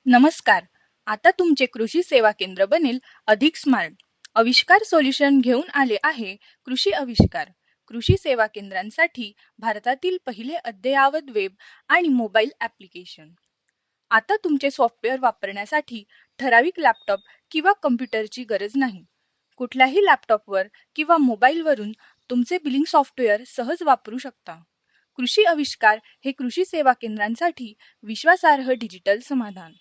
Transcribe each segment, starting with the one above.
नमस्कार. आता तुमचे कृषी सेवा केंद्र बनेल अधिक स्मार्ट. आविष्कार सोल्युशन घेऊन आले आहे कृषी आविष्कार. कृषी सेवा केंद्रांसाठी भारतातील पहिले अद्ययावत वेब आणि मोबाईल ॲप्लिकेशन. आता तुमचे सॉफ्टवेअर वापरण्यासाठी ठराविक लॅपटॉप किंवा कम्प्युटरची गरज नाही. कुठल्याही लॅपटॉपवर किंवा मोबाईलवरून तुमचे बिलिंग सॉफ्टवेअर सहज वापरू शकता. कृषी आविष्कार हे कृषी सेवा केंद्रांसाठी विश्वासार्ह डिजिटल समाधान.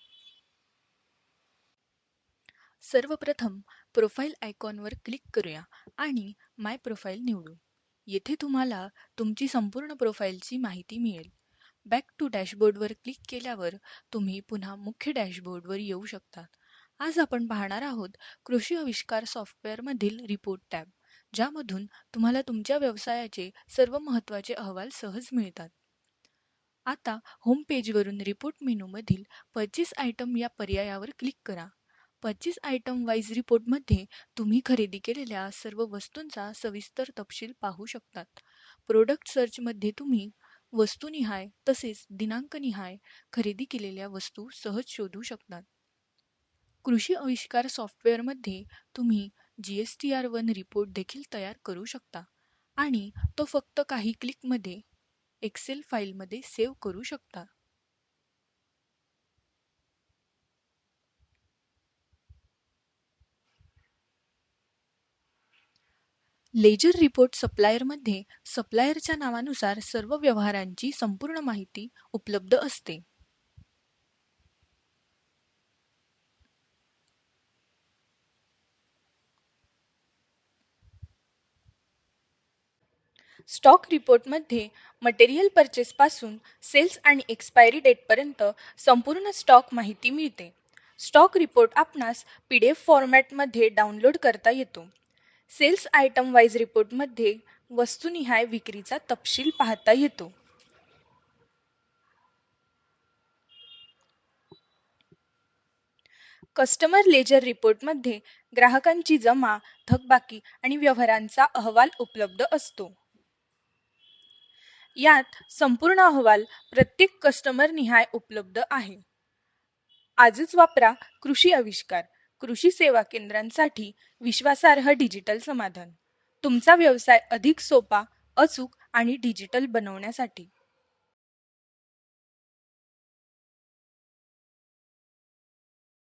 सर्वप्रथम प्रोफाईल आयकॉनवर क्लिक करूया आणि माय प्रोफाईल निवडू. येथे तुम्हाला तुमची संपूर्ण प्रोफाईलची माहिती मिळेल. बॅक टू डॅशबोर्डवर क्लिक केल्यावर तुम्ही पुन्हा मुख्य डॅशबोर्डवर येऊ शकता. आज आपण पाहणार आहोत कृषी आविष्कार सॉफ्टवेअरमधील रिपोर्ट टॅब, ज्यामधून तुम्हाला तुमच्या व्यवसायाचे सर्व महत्त्वाचे अहवाल सहज मिळतात. आता होम पेजवरून रिपोर्ट मेनूमधील पर्चेस आयटम या पर्यायावर क्लिक करा. पर्चेस आयटम वाईज रिपोर्टमध्ये तुम्ही खरेदी केलेल्या सर्व वस्तूंचा सविस्तर तपशील पाहू शकतात. प्रोडक्ट सर्चमध्ये तुम्ही वस्तूनिहाय तसेच दिनांकनिहाय खरेदी केलेल्या वस्तू सहज शोधू शकतात. कृषी आविष्कार सॉफ्टवेअरमध्ये तुम्ही GSTR1 रिपोर्ट देखील तयार करू शकता आणि तो फक्त काही क्लिकमध्ये एक्सेल फाईलमध्ये सेव्ह करू शकता. लेजर रिपोर्ट सप्लायरमध्ये सप्लायरच्या नावानुसार सर्व व्यवहारांची संपूर्ण माहिती उपलब्ध असते. स्टॉक रिपोर्टमध्ये मटेरियल परचेसपासून सेल्स आणि एक्सपायरी डेटपर्यंत संपूर्ण स्टॉक माहिती मिळते. स्टॉक रिपोर्ट आपणास PDF फॉर्मॅटमध्ये डाउनलोड करता येतो. सेल्स आयटम वाईज रिपोर्टमध्ये वस्तुनिहाय विक्रीचा तपशील पाहता येतो. कस्टमर लेजर रिपोर्टमध्ये ग्राहकांची जमा, थकबाकी आणि व्यवहारांचा अहवाल उपलब्ध असतो. यात संपूर्ण अहवाल प्रत्येक कस्टमर निहाय उपलब्ध आहे. आजच वापरा कृषी आविष्कार, कृषी सेवा केंद्रांसाठी विश्वासार्ह डिजिटल समाधान. तुमचा व्यवसाय अधिक सोपा, अचूक आणि डिजिटल बनवण्यासाठी.